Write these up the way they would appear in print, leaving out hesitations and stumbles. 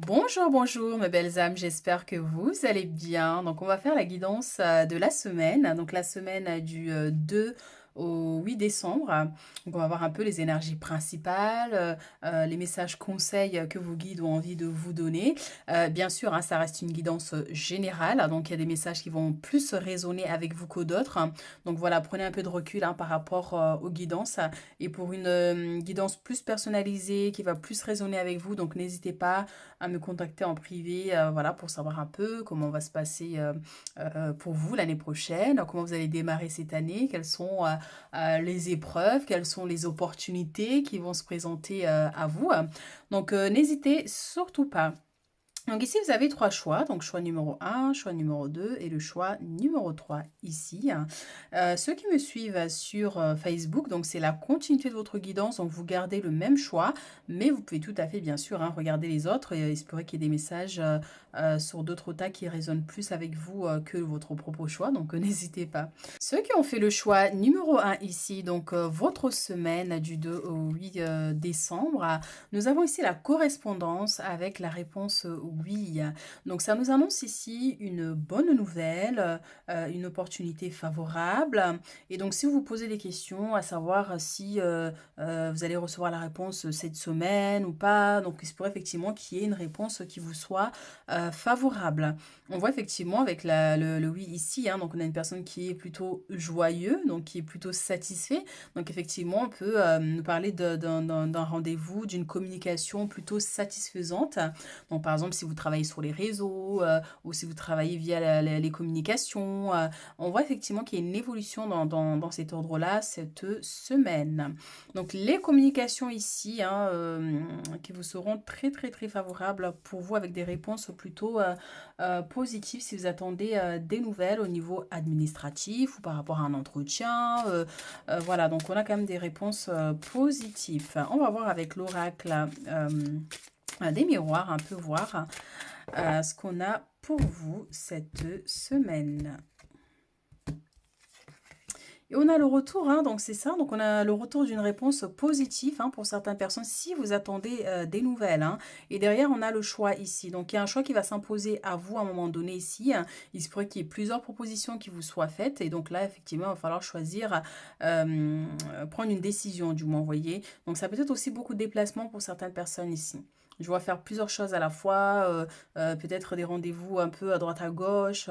Bonjour, bonjour mes belles âmes, j'espère que vous allez bien. Donc on va faire la guidance de la semaine, donc la semaine du 2 au 8 décembre. Donc on va voir un peu les énergies principales, les messages conseils que vos guides ont envie de vous donner. Bien sûr, hein, ça reste une guidance générale, donc il y a des messages qui vont plus résonner avec vous que d'autres. Donc voilà, prenez un peu de recul par rapport aux guidances. Et pour une guidance plus personnalisée, qui va plus résonner avec vous, donc n'hésitez pas à me contacter en privé, voilà, pour savoir un peu comment va se passer pour vous l'année prochaine, comment vous allez démarrer cette année, quelles sont les épreuves, quelles sont les opportunités qui vont se présenter à vous. Donc n'hésitez surtout pas. Donc ici, vous avez trois choix. Donc choix numéro un, choix numéro 2 et le choix numéro 3 ici. Ceux qui me suivent sur Facebook, donc c'est la continuité de votre guidance. Donc vous gardez le même choix, mais vous pouvez tout à fait, bien sûr, hein, regarder les autres et il se pourrait qu'il y ait des messages sur d'autres tas qui résonnent plus avec vous que votre propre choix. Donc n'hésitez pas. Ceux qui ont fait le choix numéro un ici, donc votre semaine du 2 au 8 décembre, nous avons ici la correspondance avec la réponse oui. Donc ça nous annonce ici une bonne nouvelle, une opportunité favorable. Et donc si vous vous posez des questions, à savoir si vous allez recevoir la réponse cette semaine ou pas, donc il se pourrait effectivement qu'il y ait une réponse qui vous soit favorable. On voit effectivement avec le oui ici, hein, donc on a une personne qui est plutôt joyeux, donc qui est plutôt satisfait. Donc effectivement, on peut nous parler d'un rendez-vous, d'une communication plutôt satisfaisante. Donc par exemple, si vous travaillez sur les réseaux ou si vous travaillez via les communications, on voit effectivement qu'il y a une évolution dans cet ordre-là cette semaine. Donc les communications ici, hein, qui vous seront très très très favorables pour vous avec des réponses plutôt positives si vous attendez des nouvelles au niveau administratif ou par rapport à un entretien. Voilà, donc on a quand même des réponses positives. On va voir avec l'oracle des miroirs, un peu voir ce qu'on a pour vous cette semaine. Et on a le retour, hein, donc c'est ça, donc on a le retour d'une réponse positive hein, pour certaines personnes si vous attendez des nouvelles. Hein. Et derrière, on a le choix ici. Donc il y a un choix qui va s'imposer à vous à un moment donné ici. Hein. Il se pourrait qu'il y ait plusieurs propositions qui vous soient faites. Et donc là, effectivement, il va falloir choisir, prendre une décision du moins, vous voyez. Donc ça peut être aussi beaucoup de déplacements pour certaines personnes ici. Je vois faire plusieurs choses à la fois, peut-être des rendez-vous un peu à droite à gauche,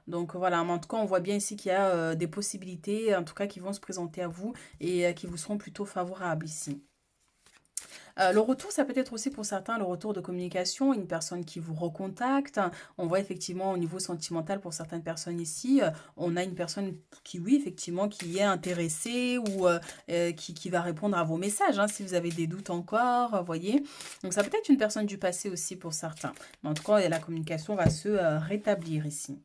donc voilà, mais en tout cas, on voit bien ici qu'il y a des possibilités, en tout cas, qui vont se présenter à vous et qui vous seront plutôt favorables ici. Le retour, ça peut être aussi pour certains le retour de communication, une personne qui vous recontacte. On voit effectivement au niveau sentimental pour certaines personnes ici, on a une personne qui, oui, effectivement, qui est intéressée ou qui va répondre à vos messages, hein, si vous avez des doutes encore, vous voyez. Donc ça peut être une personne du passé aussi pour certains. Mais en tout cas, la communication va se rétablir ici.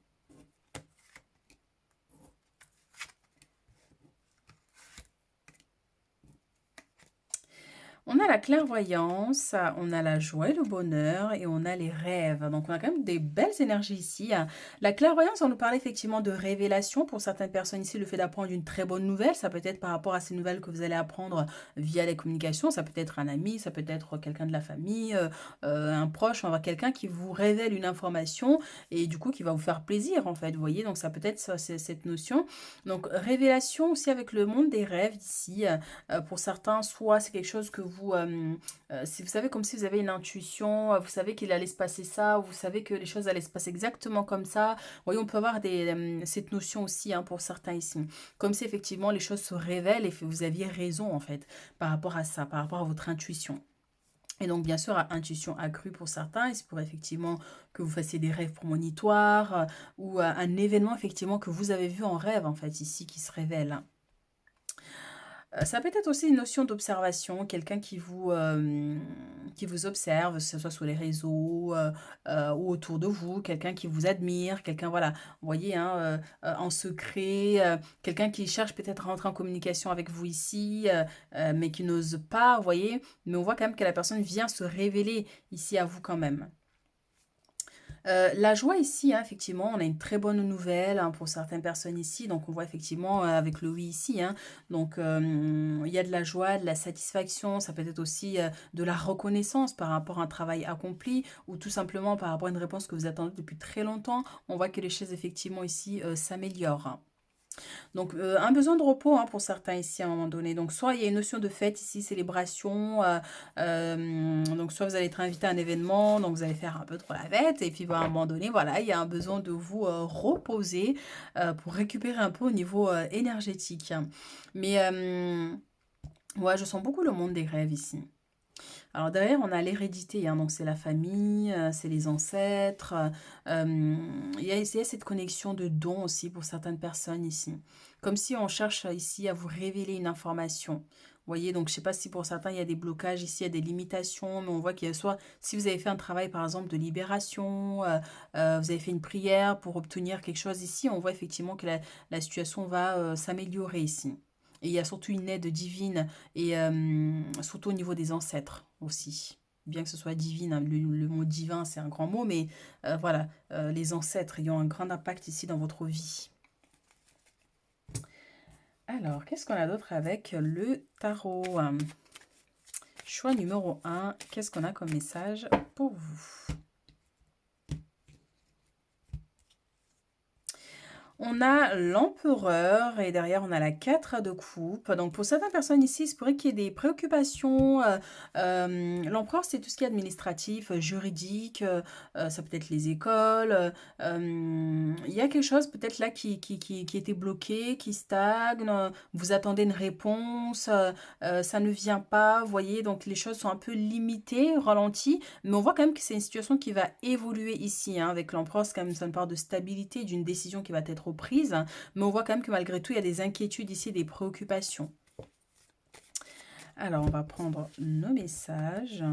On a la clairvoyance, on a la joie et le bonheur et on a les rêves. Donc on a quand même des belles énergies ici. Hein. La clairvoyance, on nous parle effectivement de révélation. Pour certaines personnes ici, le fait d'apprendre une très bonne nouvelle, ça peut être par rapport à ces nouvelles que vous allez apprendre via les communications. Ça peut être un ami, ça peut être quelqu'un de la famille, un proche, enfin quelqu'un qui vous révèle une information et du coup qui va vous faire plaisir en fait. Vous voyez, donc ça peut être ça, cette notion. Donc révélation aussi avec le monde des rêves ici. Pour certains, soit c'est quelque chose que vous, si vous savez, comme si vous avez une intuition, vous savez qu'il allait se passer ça, ou vous savez que les choses allaient se passer exactement comme ça. Vous voyez, on peut avoir cette notion aussi hein, pour certains ici. Comme si effectivement les choses se révèlent et que vous aviez raison en fait par rapport à ça, par rapport à votre intuition. Et donc, bien sûr, à intuition accrue pour certains, il se pourrait effectivement que vous fassiez des rêves prémonitoires ou un événement effectivement que vous avez vu en rêve, en fait, ici, qui se révèle. Ça peut être aussi une notion d'observation, quelqu'un qui vous observe, que ce soit sur les réseaux ou autour de vous, quelqu'un qui vous admire, quelqu'un, voilà, vous voyez, hein, en secret, quelqu'un qui cherche peut-être à rentrer en communication avec vous ici, mais qui n'ose pas, vous voyez, mais on voit quand même que la personne vient se révéler ici à vous quand même. La joie ici, hein, effectivement, on a une très bonne nouvelle, hein, pour certaines personnes ici. Donc, on voit effectivement avec le oui ici, hein. Donc, il y a de la joie, de la satisfaction. Ça peut être aussi de la reconnaissance par rapport à un travail accompli ou tout simplement par rapport à une réponse que vous attendez depuis très longtemps. On voit que les choses, effectivement, ici s'améliorent. Donc, un besoin de repos, hein, pour certains ici à un moment donné. Donc, soit il y a une notion de fête ici, célébration. Donc, soit vous allez être invité à un événement, donc vous allez faire un peu trop la fête. Et puis, bah, à un moment donné, voilà, il y a un besoin de vous reposer pour récupérer un peu au niveau énergétique. Mais, ouais, je sens beaucoup le monde des rêves ici. Alors derrière, on a l'hérédité, hein, donc c'est la famille, c'est les ancêtres. Il y a cette connexion de dons aussi pour certaines personnes ici. Comme si on cherche ici à vous révéler une information. Vous voyez, donc je ne sais pas si pour certains il y a des blocages ici, il y a des limitations, mais on voit qu'il y a soit si vous avez fait un travail par exemple de libération, vous avez fait une prière pour obtenir quelque chose ici, on voit effectivement que la situation va s'améliorer ici. Et il y a surtout une aide divine et surtout au niveau des ancêtres aussi. Bien que ce soit divine, hein, le mot divin c'est un grand mot, mais voilà, les ancêtres ayant un grand impact ici dans votre vie. Alors, qu'est-ce qu'on a d'autre avec le tarot? Choix numéro 1, qu'est-ce qu'on a comme message pour vous? On a l'empereur et derrière on a la 4 de coupe. Donc pour certaines personnes ici, il se pourrait qu'il y ait des préoccupations. L'empereur, c'est tout ce qui est administratif, juridique, ça peut être les écoles. Il y a quelque chose peut-être là qui était bloqué, qui stagne. Vous attendez une réponse, ça ne vient pas. Vous voyez, donc les choses sont un peu limitées, ralenties. Mais on voit quand même que c'est une situation qui va évoluer ici, hein, avec l'empereur, c'est quand même ça me parle de stabilité, d'une décision qui va être prise. Mais on voit quand même que malgré tout, il y a des inquiétudes ici, des préoccupations. Alors, on va prendre nos messages.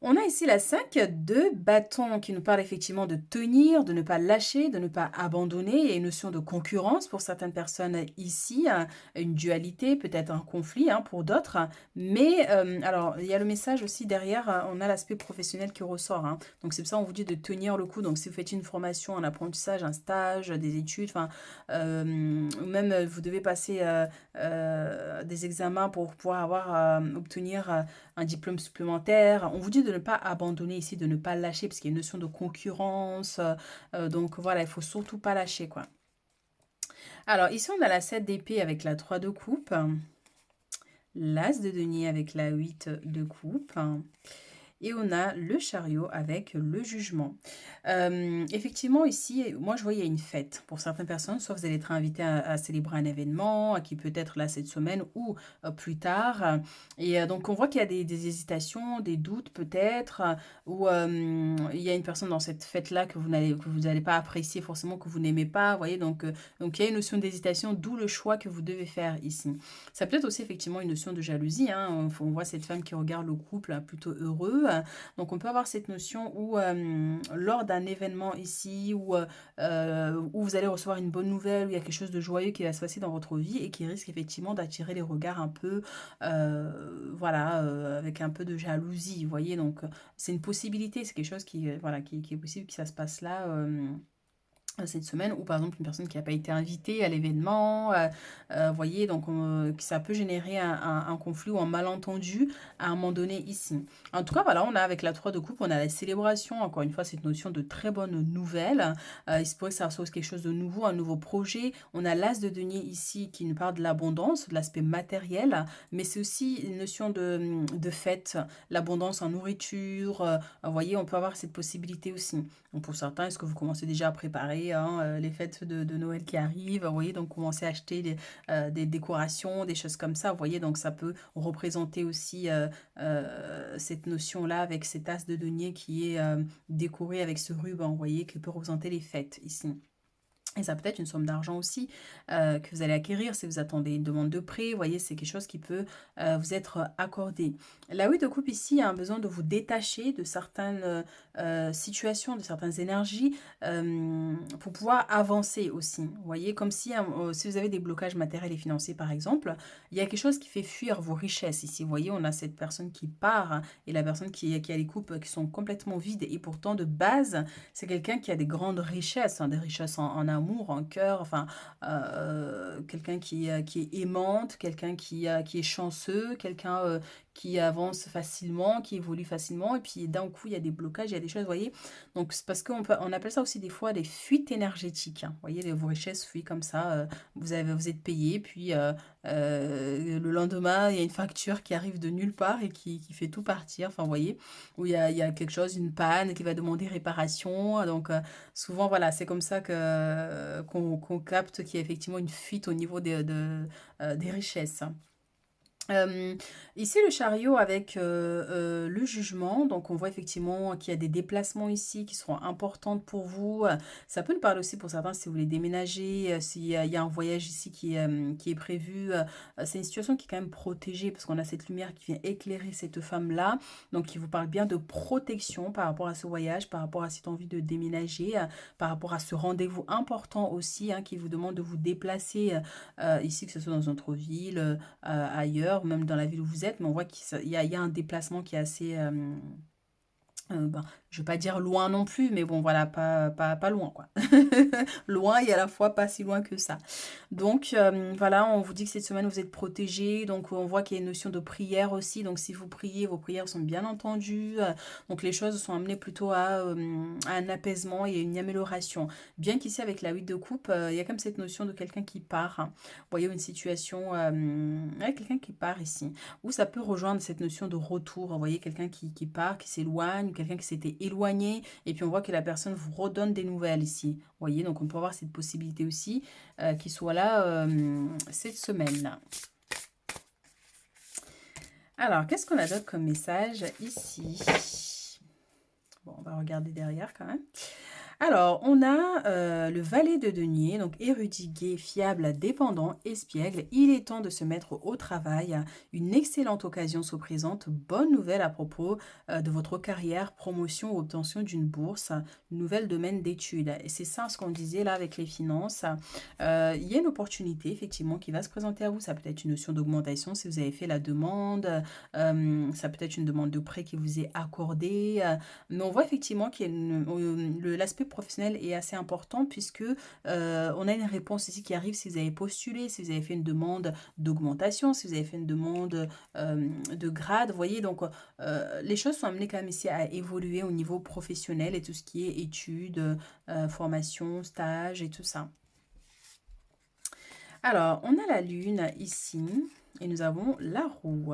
On a ici la 5 de bâton qui nous parle effectivement de tenir, de ne pas lâcher, de ne pas abandonner. Il y a une notion de concurrence pour certaines personnes ici, hein, une dualité, peut-être un conflit, hein, pour d'autres. Mais alors, il y a le message aussi derrière, on a l'aspect professionnel qui ressort, hein. Donc c'est pour ça qu'on vous dit de tenir le coup. Donc si vous faites une formation, un apprentissage, un stage, des études, enfin, ou même vous devez passer des examens pour pouvoir obtenir un diplôme supplémentaire. On vous dit de ne pas abandonner ici, de ne pas lâcher, parce qu'il y a une notion de concurrence. Donc voilà, il faut surtout pas lâcher, quoi. Alors ici, on a la 7 d'épée avec la 3 de coupe, l'as de denier avec la 8 de coupe. Et on a le chariot avec le jugement. Effectivement, ici, moi, je vois, il y a une fête pour certaines personnes. Soit vous allez être invité à célébrer un événement, qui peut être là cette semaine ou plus tard. Et donc, on voit qu'il y a des hésitations, des doutes peut-être, ou il y a une personne dans cette fête-là que vous n'allez pas apprécier forcément, que vous n'aimez pas. Vous voyez, donc, il y a une notion d'hésitation, d'où le choix que vous devez faire ici. Ça peut être aussi effectivement une notion de jalousie, hein. On voit cette femme qui regarde le couple plutôt heureux. Donc on peut avoir cette notion où lors d'un événement ici, où vous allez recevoir une bonne nouvelle, où il y a quelque chose de joyeux qui va se passer dans votre vie et qui risque effectivement d'attirer les regards un peu, voilà, avec un peu de jalousie, vous voyez. Donc c'est une possibilité, c'est quelque chose voilà, qui est possible que ça se passe là. Cette semaine, ou par exemple une personne qui n'a pas été invitée à l'événement, vous voyez, donc que ça peut générer un conflit ou un malentendu à un moment donné ici. En tout cas, voilà, on a avec la 3 de coupe, on a la célébration, encore une fois, cette notion de très bonne nouvelle. Il se pourrait que ça ressorte quelque chose de nouveau, un nouveau projet. On a l'as de denier ici qui nous parle de l'abondance, de l'aspect matériel, mais c'est aussi une notion de fête, l'abondance en nourriture. Vous voyez, on peut avoir cette possibilité aussi. Donc pour certains, est-ce que vous commencez déjà à préparer, hein, les fêtes de Noël qui arrivent? Vous voyez, donc commencer à acheter des décorations, des choses comme ça. Vous voyez, donc ça peut représenter aussi cette notion-là avec cet as de denier qui est décoré avec ce ruban, vous voyez, qui peut représenter les fêtes ici. Et ça peut être une somme d'argent aussi que vous allez acquérir si vous attendez une demande de prêt. Vous voyez, c'est quelque chose qui peut vous être accordé. La 8 de coupe ici a un besoin de vous détacher de certaines situations, de certaines énergies pour pouvoir avancer aussi. Vous voyez, comme si vous avez des blocages matériels et financiers par exemple, il y a quelque chose qui fait fuir vos richesses ici. Vous voyez, on a cette personne qui part et la personne qui a les coupes qui sont complètement vides et pourtant de base, c'est quelqu'un qui a des grandes richesses, hein, des richesses en amour, en cœur, enfin, quelqu'un qui est aimante, quelqu'un qui est chanceux, quelqu'un qui avance facilement, qui évolue facilement, et puis d'un coup, il y a des blocages, il y a des choses, vous voyez. Donc, c'est parce on appelle ça aussi des fois des fuites énergétiques, hein. Vous voyez, vos richesses fuient comme ça, vous êtes payé, puis le lendemain, il y a une facture qui arrive de nulle part et qui fait tout partir, enfin, vous voyez où il y a quelque chose, une panne qui va demander réparation. Donc, souvent, voilà, c'est comme ça qu'on capte qu'il y a effectivement une fuite au niveau des richesses. Euh, Ici, le chariot avec le jugement, donc on voit effectivement qu'il y a des déplacements ici qui seront importantes pour vous. Ça peut nous parler aussi pour certains si vous voulez déménager, s'il y a un voyage ici qui est prévu. C'est une situation qui est quand même protégée parce qu'on a cette lumière qui vient éclairer cette femme-là. Donc, qui vous parle bien de protection par rapport à ce voyage, par rapport à cette envie de déménager, par rapport à ce rendez-vous important aussi hein, qui vous demande de vous déplacer ici, que ce soit dans une autre ville ailleurs, même dans la ville où vous êtes, mais on voit qu'il y a un déplacement qui est assez, ben, je vais pas dire loin non plus, mais bon, voilà, pas loin, quoi. Loin et à la fois pas si loin que ça. Donc, voilà, on vous dit que cette semaine, vous êtes protégés. Donc, on voit qu'il y a une notion de prière aussi. Donc, si vous priez, vos prières sont bien entendues. Donc, les choses sont amenées plutôt à un apaisement et une amélioration. Bien qu'ici, avec la 8 de coupe, il y a comme cette notion de quelqu'un qui part, hein. Vous voyez, une situation avec quelqu'un qui part ici. Ou ça peut rejoindre cette notion de retour. Vous voyez, quelqu'un qui part, qui s'éloigne, quelqu'un qui s'était éloigné, et puis on voit que la personne vous redonne des nouvelles ici. Vous voyez, donc on peut avoir cette possibilité aussi qui soit là cette semaine. Alors, qu'est-ce qu'on a d'autre comme message ici? Bon, on va regarder derrière quand même. Alors, on a le valet de denier, donc érudit, gai, fiable, dépendant, espiègle. Il est temps de se mettre au travail. Une excellente occasion se présente. Bonne nouvelle à propos de votre carrière, promotion ou obtention d'une bourse, nouvel domaine d'études. Et c'est ça ce qu'on disait là avec les finances. Il y a une opportunité effectivement qui va se présenter à vous. Ça peut être une notion d'augmentation si vous avez fait la demande. Ça peut être une demande de prêt qui vous est accordée. Mais on voit effectivement qu'il y a l'aspect professionnel est assez important puisque on a une réponse ici qui arrive si vous avez postulé, si vous avez fait une demande d'augmentation, si vous avez fait une demande de grade. Vous voyez, donc les choses sont amenées quand même ici à évoluer au niveau professionnel et tout ce qui est études, formation, stage et tout ça. Alors, on a la lune ici et nous avons la roue.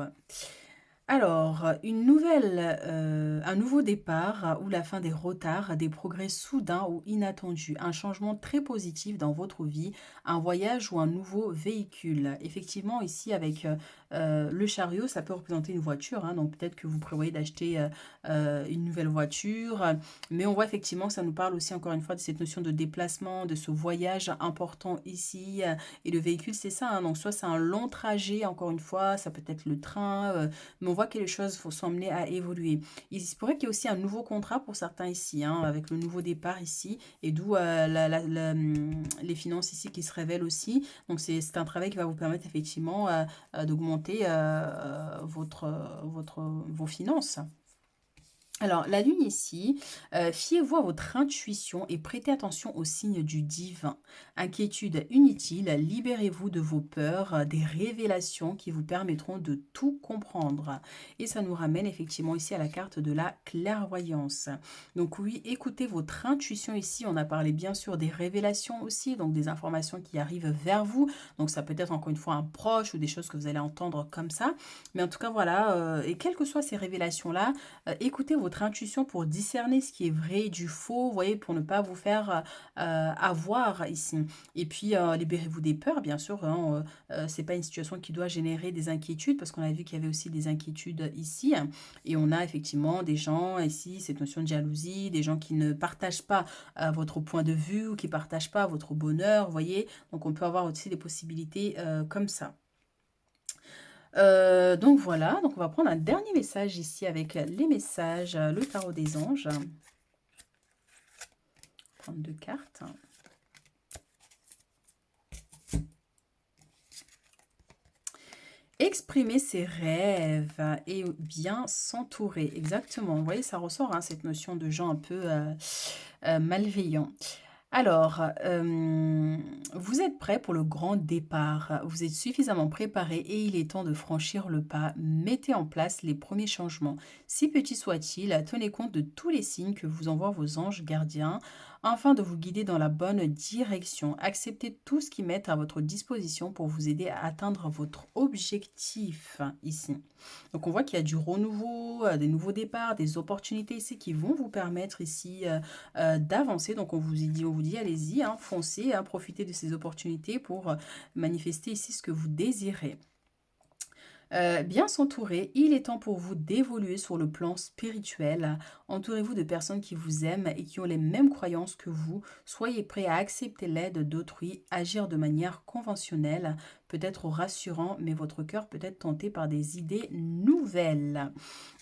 Alors, un nouveau départ ou la fin des retards, des progrès soudains ou inattendus, un changement très positif dans votre vie, un voyage ou un nouveau véhicule. Effectivement, ici, avec le chariot, ça peut représenter une voiture, hein, donc peut-être que vous prévoyez d'acheter une nouvelle voiture, mais on voit effectivement que ça nous parle aussi encore une fois de cette notion de déplacement, de ce voyage important ici, et le véhicule, c'est ça, hein, donc soit c'est un long trajet, encore une fois, ça peut être le train, mais on voit que les choses sont amenées à évoluer. Il se pourrait qu'il y ait aussi un nouveau contrat pour certains ici, hein, avec le nouveau départ ici, et d'où les finances ici qui se révèlent aussi. Donc c'est un travail qui va vous permettre effectivement d'augmenter vos finances. Alors, la lune ici, fiez-vous à votre intuition et prêtez attention aux signes du divin. Inquiétude inutile, libérez-vous de vos peurs, des révélations qui vous permettront de tout comprendre. Et ça nous ramène effectivement ici à la carte de la clairvoyance. Donc oui, écoutez votre intuition ici. On a parlé bien sûr des révélations aussi, donc des informations qui arrivent vers vous. Donc ça peut être encore une fois un proche ou des choses que vous allez entendre comme ça. Mais en tout cas, voilà, et quelles que soient ces révélations-là, écoutez votre votre intuition pour discerner ce qui est vrai du faux, vous voyez, pour ne pas vous faire avoir ici. Et puis, libérez-vous des peurs, bien sûr. Hein, c'est pas une situation qui doit générer des inquiétudes, parce qu'on a vu qu'il y avait aussi des inquiétudes ici. Et on a effectivement des gens ici, cette notion de jalousie, des gens qui ne partagent pas votre point de vue ou qui ne partagent pas votre bonheur, vous voyez. Donc, on peut avoir aussi des possibilités comme ça. Donc voilà, donc on va prendre un dernier message ici avec les messages, le tarot des anges. Prendre 2 cartes. Exprimer ses rêves et bien s'entourer. Exactement. Vous voyez, ça ressort, hein, cette notion de gens un peu malveillants. Alors, vous êtes prêt pour le grand départ. Vous êtes suffisamment préparé et il est temps de franchir le pas. Mettez en place les premiers changements. Si petits soient-ils, tenez compte de tous les signes que vous envoient vos anges gardiens afin de vous guider dans la bonne direction. Acceptez tout ce qui met à votre disposition pour vous aider à atteindre votre objectif ici. Donc, on voit qu'il y a du renouveau, des nouveaux départs, des opportunités ici qui vont vous permettre ici d'avancer. Donc, on vous dit allez-y, hein, foncez, hein, profitez de ces opportunités pour manifester ici ce que vous désirez. Bien s'entourer, il est temps pour vous d'évoluer sur le plan spirituel. Entourez-vous de personnes qui vous aiment et qui ont les mêmes croyances que vous. Soyez prêt à accepter l'aide d'autrui, agir de manière conventionnelle, peut-être rassurant, mais votre cœur peut être tenté par des idées nouvelles.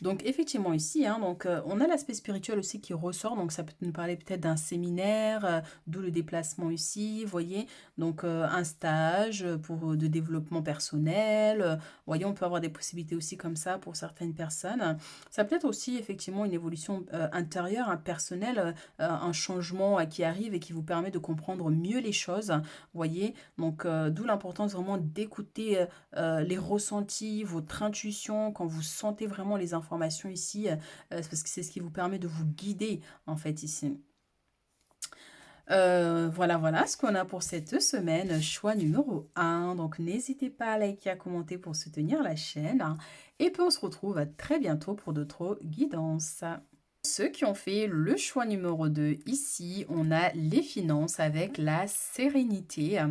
Donc effectivement ici, hein, donc, on a l'aspect spirituel aussi qui ressort, donc ça peut nous parler peut-être d'un séminaire, d'où le déplacement ici, vous voyez, donc un stage de développement personnel, voyez, on peut avoir des possibilités aussi comme ça pour certaines personnes. Ça peut être aussi effectivement une évolution intérieure, personnelle, un changement qui arrive et qui vous permet de comprendre mieux les choses. Voyez, donc d'où l'importance vraiment d'écouter les ressentis, votre intuition, quand vous sentez vraiment les informations ici, parce que c'est ce qui vous permet de vous guider en fait ici. Voilà ce qu'on a pour cette semaine, choix numéro 1. Donc n'hésitez pas à liker, à commenter pour soutenir la chaîne. Et puis on se retrouve très bientôt pour d'autres guidances. Ceux qui ont fait le choix numéro 2 ici, on a les finances avec la sérénité.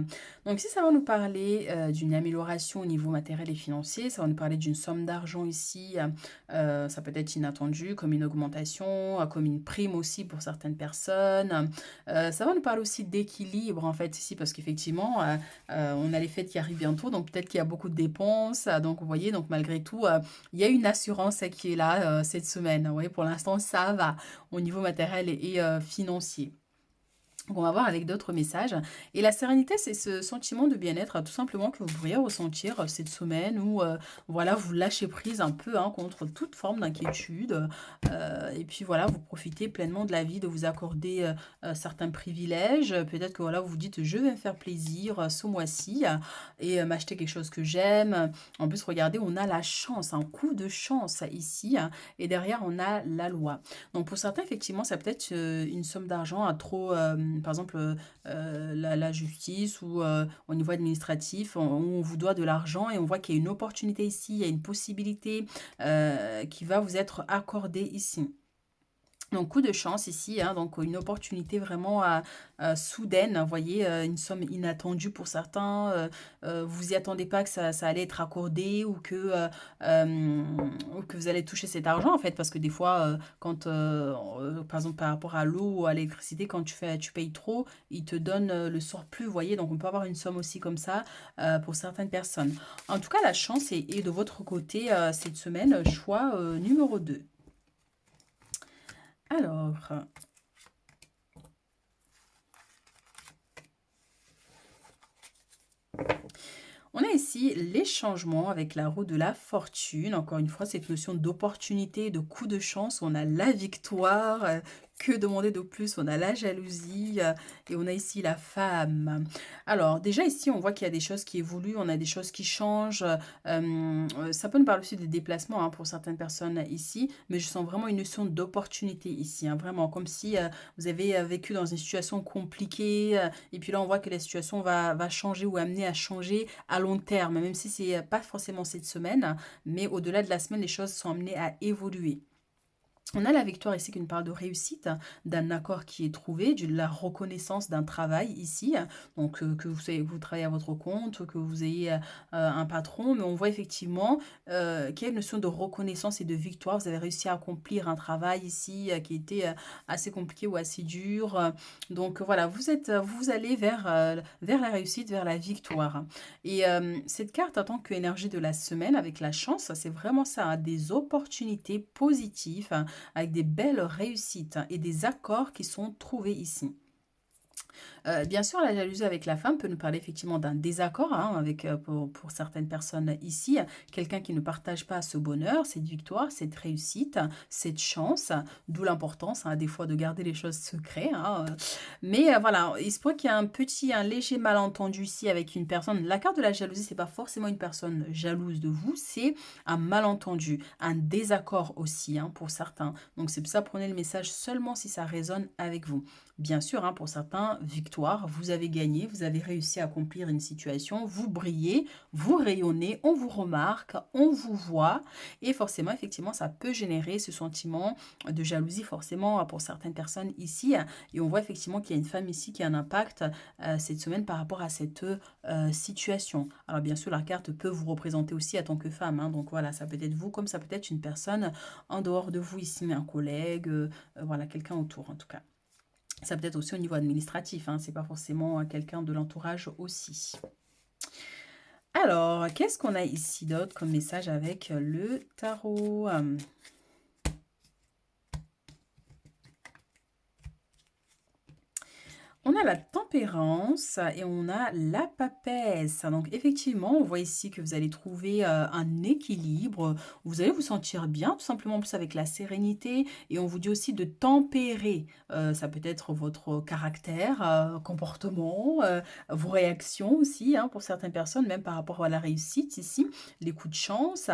Donc ici, ça va nous parler d'une amélioration au niveau matériel et financier. Ça va nous parler d'une somme d'argent ici. Ça peut être inattendu, comme une augmentation, comme une prime aussi pour certaines personnes. Ça va nous parler aussi d'équilibre en fait ici, parce qu'effectivement, on a les fêtes qui arrivent bientôt. Donc peut-être qu'il y a beaucoup de dépenses. Donc vous voyez, donc malgré tout, il y a une assurance qui est là cette semaine. Vous voyez, pour l'instant, ça va au niveau matériel et financier. On va voir avec d'autres messages. Et la sérénité, c'est ce sentiment de bien-être tout simplement que vous pourriez ressentir cette semaine où voilà, vous lâchez prise un peu contre toute forme d'inquiétude. Et puis voilà, vous profitez pleinement de la vie, de vous accorder certains privilèges. Peut-être que voilà, vous vous dites, je vais me faire plaisir ce mois-ci et m'acheter quelque chose que j'aime. En plus, regardez, on a la chance, un coup de chance ici. Et derrière, on a la loi. Donc pour certains, effectivement, ça peut être une somme d'argent à trop, par exemple, la justice ou au niveau administratif, on vous doit de l'argent et on voit qu'il y a une opportunité ici, il y a une possibilité qui va vous être accordée ici. Donc, coup de chance ici, hein, donc une opportunité vraiment soudaine, vous voyez, une somme inattendue pour certains. Vous y attendez pas que ça allait être accordé ou que vous allez toucher cet argent, en fait, parce que des fois, quand, par exemple, par rapport à l'eau ou à l'électricité, quand tu payes trop, ils te donnent le surplus, vous voyez, donc on peut avoir une somme aussi comme ça pour certaines personnes. En tout cas, la chance est de votre côté cette semaine, choix numéro 2. Alors, on a ici les changements avec la roue de la fortune. Encore une fois, cette notion d'opportunité, de coup de chance. On a la victoire. Que demander de plus? On a la jalousie et on a ici la femme. Alors, déjà ici, on voit qu'il y a des choses qui évoluent, on a des choses qui changent. Ça peut nous parler aussi des déplacements pour certaines personnes ici, mais je sens vraiment une notion d'opportunité ici, vraiment, comme si vous avez vécu dans une situation compliquée et puis là, on voit que la situation va changer ou amener à changer à long terme, même si c'est pas forcément cette semaine, mais au-delà de la semaine, les choses sont amenées à évoluer. On a la victoire ici qui nous parle de réussite, d'un accord qui est trouvé, de la reconnaissance d'un travail ici. Donc, que vous travaillez à votre compte, que vous ayez un patron, mais on voit effectivement qu'il y a une notion de reconnaissance et de victoire. Vous avez réussi à accomplir un travail ici qui était assez compliqué ou assez dur. Donc, voilà, vous allez vers la réussite, vers la victoire. Et cette carte, en tant qu'énergie de la semaine, avec la chance, c'est vraiment ça, hein, des opportunités positives avec des belles réussites et des accords qui sont trouvés ici. Bien sûr, la jalousie avec la femme peut nous parler effectivement d'un désaccord, hein, avec, pour certaines personnes ici, quelqu'un qui ne partage pas ce bonheur, cette victoire, cette réussite, cette chance, d'où l'importance, hein, des fois de garder les choses secrètes, hein, mais voilà, il se pourrait qu'il y ait un léger malentendu ici avec une personne. La carte de la jalousie, c'est pas forcément une personne jalouse de vous, c'est un malentendu, un désaccord aussi, hein, pour certains. Donc c'est pour ça, prenez le message seulement si ça résonne avec vous. Bien sûr, hein, pour certains, victoire, vous avez gagné, vous avez réussi à accomplir une situation, vous brillez, vous rayonnez, on vous remarque, on vous voit, et forcément, effectivement, ça peut générer ce sentiment de jalousie, forcément, pour certaines personnes ici, et on voit effectivement qu'il y a une femme ici qui a un impact cette semaine par rapport à cette situation. Alors, bien sûr, la carte peut vous représenter aussi en tant que femme, hein, donc voilà, ça peut être vous, comme ça peut être une personne en dehors de vous ici, un collègue, voilà, quelqu'un autour, en tout cas. Ça peut être aussi au niveau administratif, hein, c'est pas forcément quelqu'un de l'entourage aussi. Alors, qu'est-ce qu'on a ici d'autre comme message avec le tarot? On a la tempérance et on a la papesse. Donc effectivement, on voit ici que vous allez trouver un équilibre. Vous allez vous sentir bien, tout simplement en plus avec la sérénité. Et on vous dit aussi de tempérer. Ça peut être votre caractère, comportement, vos réactions aussi, hein, pour certaines personnes, même par rapport à la réussite ici, les coups de chance.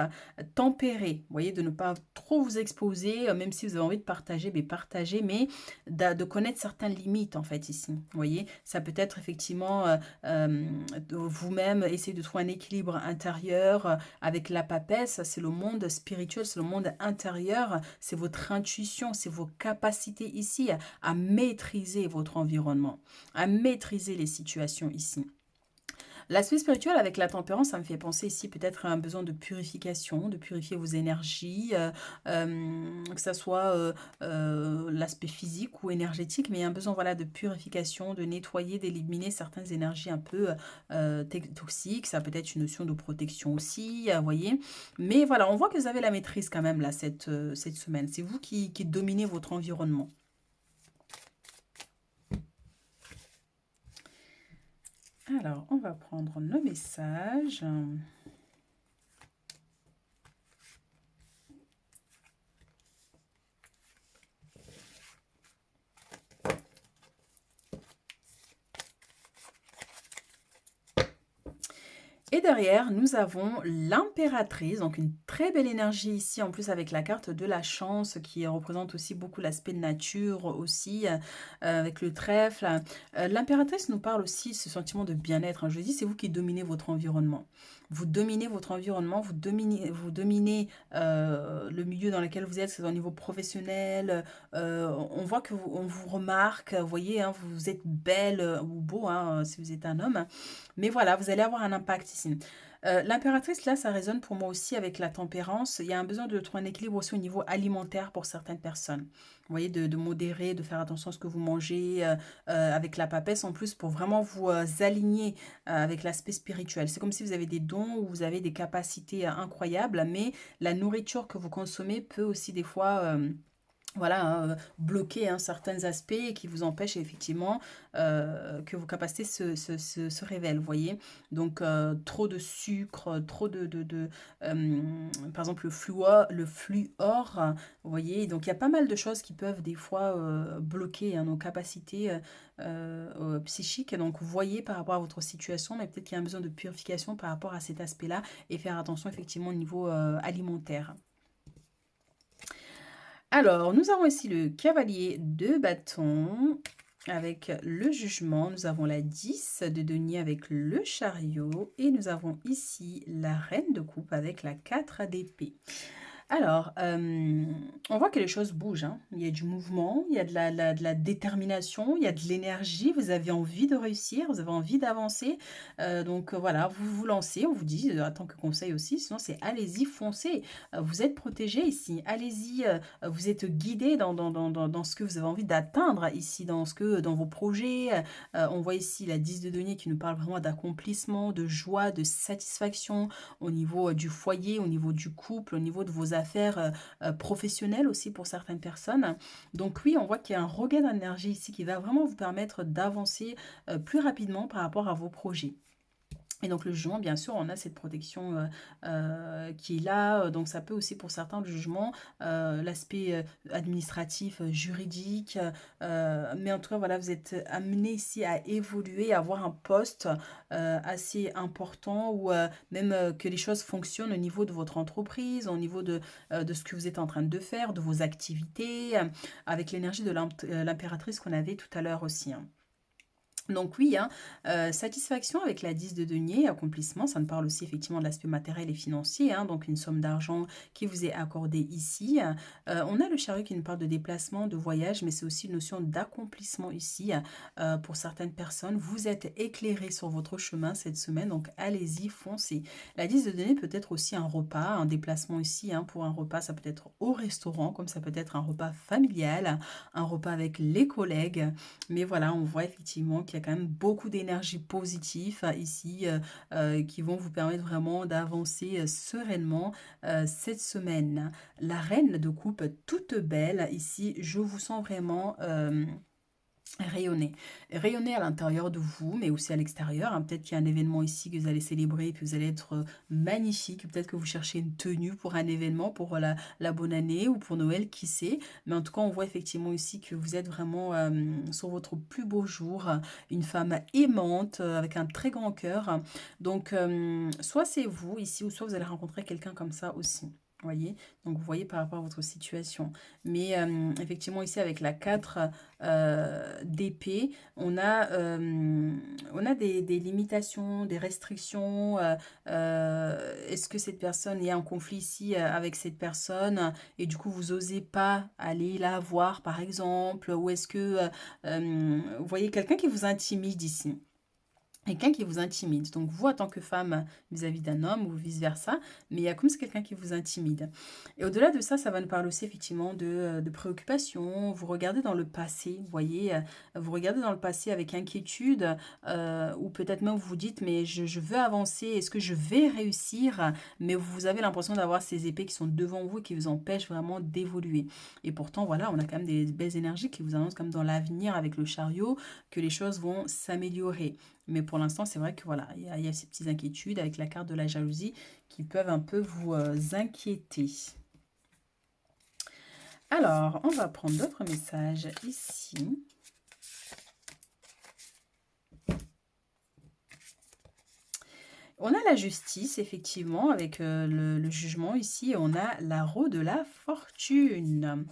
Tempérer, vous voyez, de ne pas trop vous exposer, même si vous avez envie de partager, mais partager, mais de connaître certaines limites en fait ici. Vous voyez, ça peut être effectivement vous-même essayer de trouver un équilibre intérieur avec la papesse, c'est le monde spirituel, c'est le monde intérieur, c'est votre intuition, c'est vos capacités ici à maîtriser votre environnement, à maîtriser les situations ici. L'aspect spirituel avec la tempérance, ça me fait penser ici peut-être à un besoin de purification, de purifier vos énergies, que ça soit l'aspect physique ou énergétique, mais il y a un besoin voilà, de purification, de nettoyer, d'éliminer certaines énergies un peu toxiques. Ça peut être une notion de protection aussi, vous voyez. Mais voilà, on voit que vous avez la maîtrise quand même là cette semaine. C'est vous qui dominez votre environnement. Alors, on va prendre nos messages. Et derrière, nous avons l'impératrice, donc une très belle énergie ici, en plus avec la carte de la chance qui représente aussi beaucoup l'aspect nature aussi, avec le trèfle. L'impératrice nous parle aussi de ce sentiment de bien-être, hein. Je dis, c'est vous qui dominez votre environnement. Vous dominez votre environnement, vous dominez le milieu dans lequel vous êtes, c'est au niveau professionnel. On voit que on vous remarque, vous voyez, hein, vous êtes belle ou beau, hein, si vous êtes un homme. Mais voilà, vous allez avoir un impact ici. L'impératrice, là, ça résonne pour moi aussi avec la tempérance. Il y a un besoin de trouver un équilibre aussi au niveau alimentaire pour certaines personnes. Vous voyez, de modérer, de faire attention à ce que vous mangez, avec la papesse en plus, pour vraiment vous aligner avec l'aspect spirituel. C'est comme si vous avez des dons ou vous avez des capacités incroyables, mais la nourriture que vous consommez peut aussi des fois voilà, hein, bloquer hein, certains aspects et qui vous empêchent effectivement que vos capacités se révèlent, vous voyez. Donc, trop de sucre, trop par exemple, le fluor, vous voyez. Donc, il y a pas mal de choses qui peuvent des fois bloquer hein, nos capacités psychiques. Donc, vous voyez par rapport à votre situation, mais peut-être qu'il y a un besoin de purification par rapport à cet aspect-là et faire attention effectivement au niveau alimentaire. Alors, nous avons ici le cavalier de bâton avec le jugement. Nous avons la 10 de denier avec le chariot. Et nous avons ici la reine de coupe avec la 4 d'épée. Alors, on voit que les choses bougent, hein. Il y a du mouvement, il y a de la détermination, il y a de l'énergie. Vous avez envie de réussir, vous avez envie d'avancer. Donc, voilà, vous vous lancez. On vous dit, en tant que conseil aussi, sinon c'est allez-y, foncez. Vous êtes protégés ici. Allez-y, vous êtes guidés dans ce que vous avez envie d'atteindre ici, dans vos projets. On voit ici la 10 de denier qui nous parle vraiment d'accomplissement, de joie, de satisfaction au niveau du foyer, au niveau du couple, au niveau de vos affaires professionnelles aussi pour certaines personnes. Donc oui, on voit qu'il y a un regain d'énergie ici qui va vraiment vous permettre d'avancer plus rapidement par rapport à vos projets. Et donc le jugement, bien sûr, on a cette protection qui est là. Donc ça peut aussi pour certains le jugement, l'aspect administratif, juridique. Mais en tout cas, voilà, vous êtes amené ici à évoluer, à avoir un poste assez important ou même que les choses fonctionnent au niveau de votre entreprise, au niveau de ce que vous êtes en train de faire, de vos activités, avec l'énergie de l'impératrice qu'on avait tout à l'heure aussi, hein. Donc oui, hein, satisfaction avec la 10 de denier, accomplissement, ça me parle aussi effectivement de l'aspect matériel et financier, hein, donc une somme d'argent qui vous est accordée ici. On a le chariot qui nous parle de déplacement, de voyage, mais c'est aussi une notion d'accomplissement ici. Pour certaines personnes, vous êtes éclairé sur votre chemin cette semaine, donc allez-y, foncez. La 10 de denier peut être aussi un repas, un déplacement ici, hein, pour un repas, ça peut être au restaurant, comme ça peut être un repas familial, un repas avec les collègues. Mais voilà, on voit effectivement qu'il y a quand même beaucoup d'énergie positive ici qui vont vous permettre vraiment d'avancer sereinement cette semaine. La reine de coupe toute belle ici, je vous sens vraiment rayonner. Rayonner à l'intérieur de vous, mais aussi à l'extérieur, hein. Peut-être qu'il y a un événement ici que vous allez célébrer, puis vous allez être magnifique. Peut-être que vous cherchez une tenue pour un événement, pour la bonne année ou pour Noël, qui sait. Mais en tout cas, on voit effectivement ici que vous êtes vraiment sur votre plus beau jour, une femme aimante, avec un très grand cœur. Donc, soit c'est vous ici, ou soit vous allez rencontrer quelqu'un comme ça aussi. Voyez, donc vous voyez par rapport à votre situation. Mais effectivement ici avec la 4 d'épée, on a des limitations, des restrictions. Est-ce que cette personne est en conflit ici avec cette personne et du coup vous osez pas aller la voir par exemple, ou est-ce que vous voyez quelqu'un qui vous intimide ici? Quelqu'un qui vous intimide. Donc vous, en tant que femme, vis-à-vis d'un homme ou vice-versa, mais il y a comme c'est quelqu'un qui vous intimide. Et au-delà de ça, ça va nous parler aussi effectivement de préoccupation. Vous regardez dans le passé, vous voyez, vous regardez dans le passé avec inquiétude, ou peut-être même vous vous dites, mais je veux avancer, est-ce que je vais réussir? Mais vous avez l'impression d'avoir ces épées qui sont devant vous et qui vous empêchent vraiment d'évoluer. Et pourtant, voilà, on a quand même des belles énergies qui vous annoncent comme dans l'avenir avec le chariot, que les choses vont s'améliorer. Mais pour l'instant, c'est vrai que voilà, il y a ces petites inquiétudes avec la carte de la jalousie qui peuvent un peu vous inquiéter. Alors, on va prendre d'autres messages ici. On a la justice, effectivement, avec le jugement ici, et on a la roue de la fortune.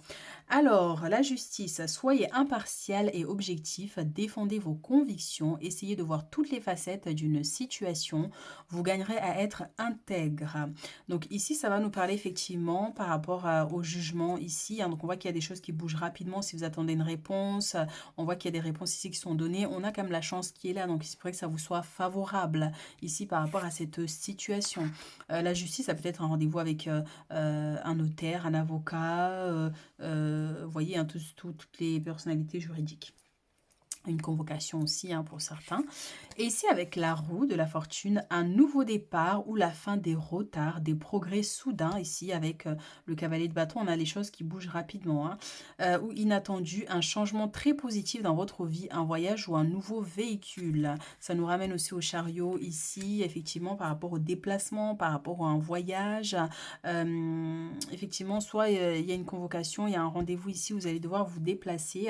Alors, la justice, soyez impartial et objectif, défendez vos convictions, essayez de voir toutes les facettes d'une situation, vous gagnerez à être intègre. Donc ici, ça va nous parler effectivement par rapport au jugement ici, hein. Donc on voit qu'il y a des choses qui bougent rapidement si vous attendez une réponse, on voit qu'il y a des réponses ici qui sont données, on a quand même la chance qui est là, donc il se pourrait que ça vous soit favorable ici par rapport à cette situation. La justice, ça peut être un rendez-vous avec un notaire, un avocat, vous voyez, hein, toutes les personnalités juridiques. Une convocation aussi hein, pour certains. Et ici, avec la roue de la fortune, un nouveau départ ou la fin des retards, des progrès soudains. Ici, avec le cavalier de bâton, on a les choses qui bougent rapidement. Hein, ou inattendu, un changement très positif dans votre vie, un voyage ou un nouveau véhicule. Ça nous ramène aussi au chariot ici, effectivement, par rapport au déplacement, par rapport à un voyage. Effectivement, soit il y a une convocation, il y a un rendez-vous ici, vous allez devoir vous déplacer.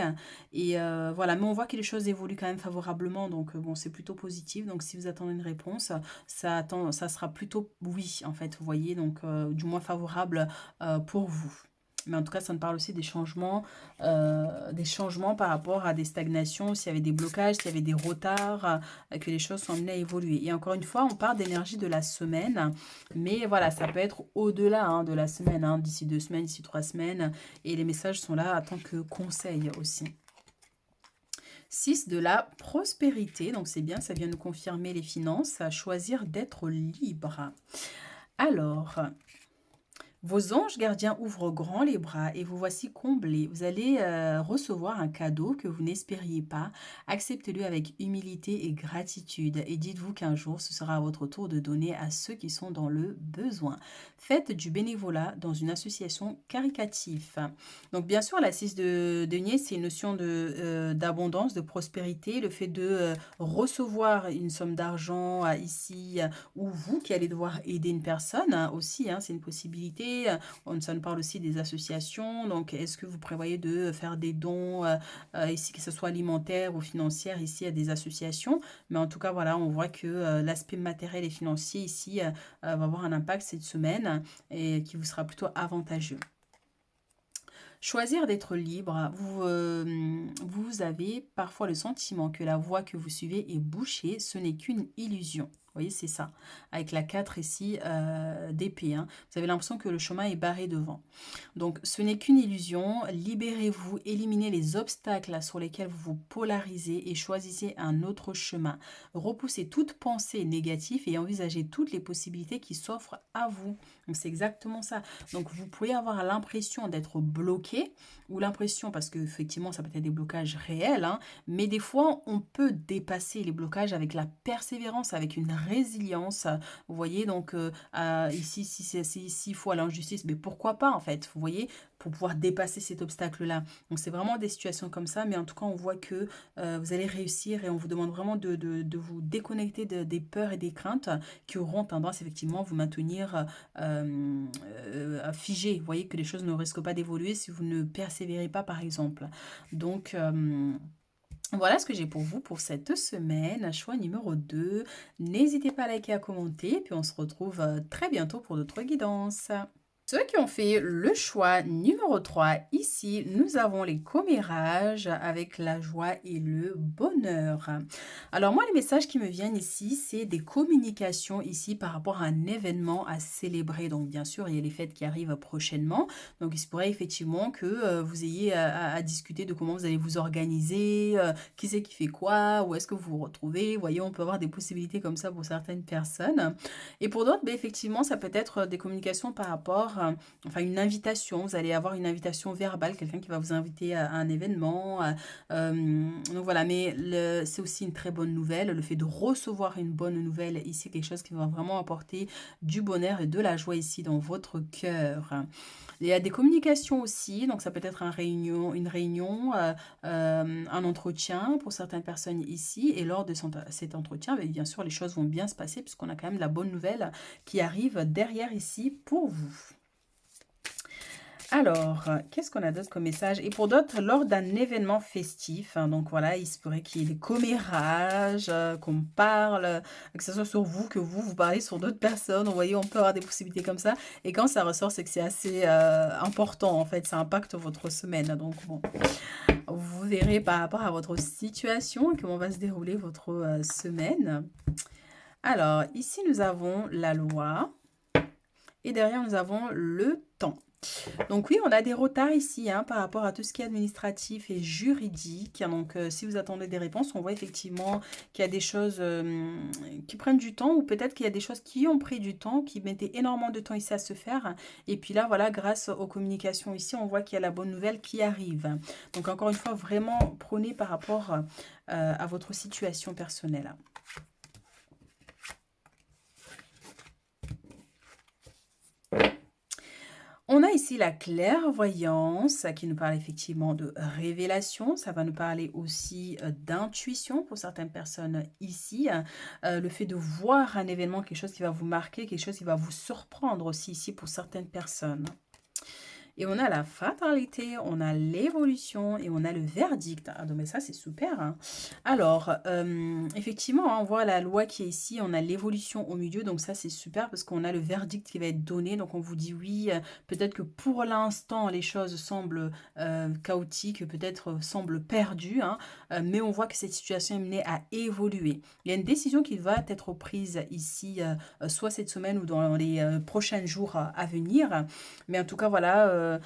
Et voilà, mais on voit que les choses évoluent quand même favorablement, donc bon, c'est plutôt positif. Donc si vous attendez une réponse, ça sera plutôt oui, en fait, vous voyez, donc du moins favorable pour vous. Mais en tout cas, ça me parle aussi des changements par rapport à des stagnations, s'il y avait des blocages, s'il y avait des retards, que les choses sont amenées à évoluer. Et encore une fois, on parle d'énergie de la semaine, mais voilà, ça peut être au-delà hein, de la semaine, hein, d'ici 2 semaines, d'ici 3 semaines. Et les messages sont là en tant que conseil aussi. 6 de la prospérité, donc c'est bien, ça vient nous confirmer les finances, à choisir d'être libre. Alors, vos anges gardiens ouvrent grand les bras et vous voici comblés. Vous allez recevoir un cadeau que vous n'espériez pas. Acceptez-le avec humilité et gratitude et dites-vous qu'un jour, ce sera à votre tour de donner à ceux qui sont dans le besoin. Faites du bénévolat dans une association caritative. Donc bien sûr, la 6 de denier, c'est une notion d'abondance, de prospérité, le fait de recevoir une somme d'argent ici ou vous qui allez devoir aider une personne aussi, hein, c'est une possibilité. Ça nous parle aussi des associations. Donc, est-ce que vous prévoyez de faire des dons ici, que ce soit alimentaire ou financière, ici à des associations? Mais en tout cas, voilà, on voit que l'aspect matériel et financier ici va avoir un impact cette semaine et qui vous sera plutôt avantageux. Choisir d'être libre, vous avez parfois le sentiment que la voie que vous suivez est bouchée, ce n'est qu'une illusion. Vous voyez, c'est ça. Avec la 4 ici d'épée, hein. Vous avez l'impression que le chemin est barré devant. Donc, ce n'est qu'une illusion. Libérez-vous, éliminez les obstacles sur lesquels vous vous polarisez et choisissez un autre chemin. Repoussez toute pensée négative et envisagez toutes les possibilités qui s'offrent à vous. Donc, c'est exactement ça. Donc, vous pouvez avoir l'impression d'être bloqué ou l'impression, parce que effectivement, ça peut être des blocages réels, hein, mais des fois, on peut dépasser les blocages avec la persévérance, avec une résilience. Vous voyez, donc ici, s'il faut aller en justice, mais pourquoi pas en fait, vous voyez, pour pouvoir dépasser cet obstacle-là. Donc c'est vraiment des situations comme ça, mais en tout cas, on voit que vous allez réussir et on vous demande vraiment de vous déconnecter des peurs et des craintes qui auront tendance effectivement à vous maintenir figé. Vous voyez que les choses ne risquent pas d'évoluer si vous ne persévérez pas, par exemple. Donc, voilà ce que j'ai pour vous pour cette semaine. Choix numéro 2. N'hésitez pas à liker, à commenter, puis on se retrouve très bientôt pour d'autres guidances. Ceux qui ont fait le choix numéro 3, ici, nous avons les commérages avec la joie et le bonheur. Alors moi, les messages qui me viennent ici, c'est des communications ici par rapport à un événement à célébrer. Donc bien sûr, il y a les fêtes qui arrivent prochainement. Donc il se pourrait effectivement que vous ayez à discuter de comment vous allez vous organiser, qui c'est qui fait quoi, où est-ce que vous vous retrouvez. Vous voyez, on peut avoir des possibilités comme ça pour certaines personnes. Et pour d'autres, ben, effectivement, ça peut être des communications par rapport, enfin une invitation. Vous allez avoir une invitation verbale, quelqu'un qui va vous inviter à un événement. Donc voilà, mais c'est aussi une très bonne nouvelle. Le fait de recevoir une bonne nouvelle ici, quelque chose qui va vraiment apporter du bonheur et de la joie ici dans votre cœur. Il y a des communications aussi, donc ça peut être une réunion, un entretien pour certaines personnes ici. Et lors de cet entretien, bien sûr, les choses vont bien se passer puisqu'on a quand même la bonne nouvelle qui arrive derrière ici pour vous. Alors, qu'est-ce qu'on a d'autre comme message? Et pour d'autres, lors d'un événement festif, hein, donc voilà, il se pourrait qu'il y ait des commérages, qu'on parle, que ce soit sur vous, que vous parlez sur d'autres personnes. Vous voyez, on peut avoir des possibilités comme ça. Et quand ça ressort, c'est que c'est assez important, en fait. Ça impacte votre semaine. Donc, bon, vous verrez par rapport à votre situation comment va se dérouler votre semaine. Alors, ici, nous avons la loi. Et derrière, nous avons le temps. Donc oui, on a des retards ici hein, par rapport à tout ce qui est administratif et juridique. Donc si vous attendez des réponses, on voit effectivement qu'il y a des choses qui prennent du temps ou peut-être qu'il y a des choses qui ont pris du temps, qui mettaient énormément de temps ici à se faire. Et puis là, voilà, grâce aux communications ici, on voit qu'il y a la bonne nouvelle qui arrive. Donc encore une fois, vraiment prenez par rapport à votre situation personnelle. On a ici la clairvoyance qui nous parle effectivement de révélation. Ça va nous parler aussi d'intuition pour certaines personnes ici. Le fait de voir un événement, quelque chose qui va vous marquer, quelque chose qui va vous surprendre aussi ici pour certaines personnes. Et on a la fatalité, on a l'évolution et on a le verdict. Ah non, mais ça, c'est super, hein. Alors, effectivement, hein, on voit la loi qui est ici, on a l'évolution au milieu, donc ça, c'est super parce qu'on a le verdict qui va être donné. Donc, on vous dit oui, peut-être que pour l'instant, les choses semblent chaotiques, peut-être semblent perdues, hein, mais on voit que cette situation est menée à évoluer. Il y a une décision qui va être prise ici, soit cette semaine ou dans les prochains jours à venir. Mais en tout cas, voilà,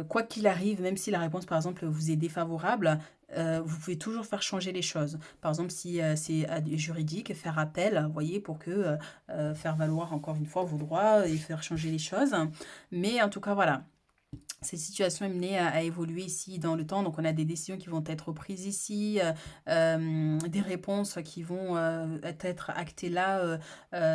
quoi qu'il arrive, même si la réponse, par exemple, vous est défavorable, vous pouvez toujours faire changer les choses. Par exemple, si c'est juridique, faire appel, vous voyez, pour que faire valoir encore une fois vos droits et faire changer les choses. Mais en tout cas, voilà. Cette situation est menée à évoluer ici dans le temps. Donc, on a des décisions qui vont être prises ici, des réponses qui vont être actées là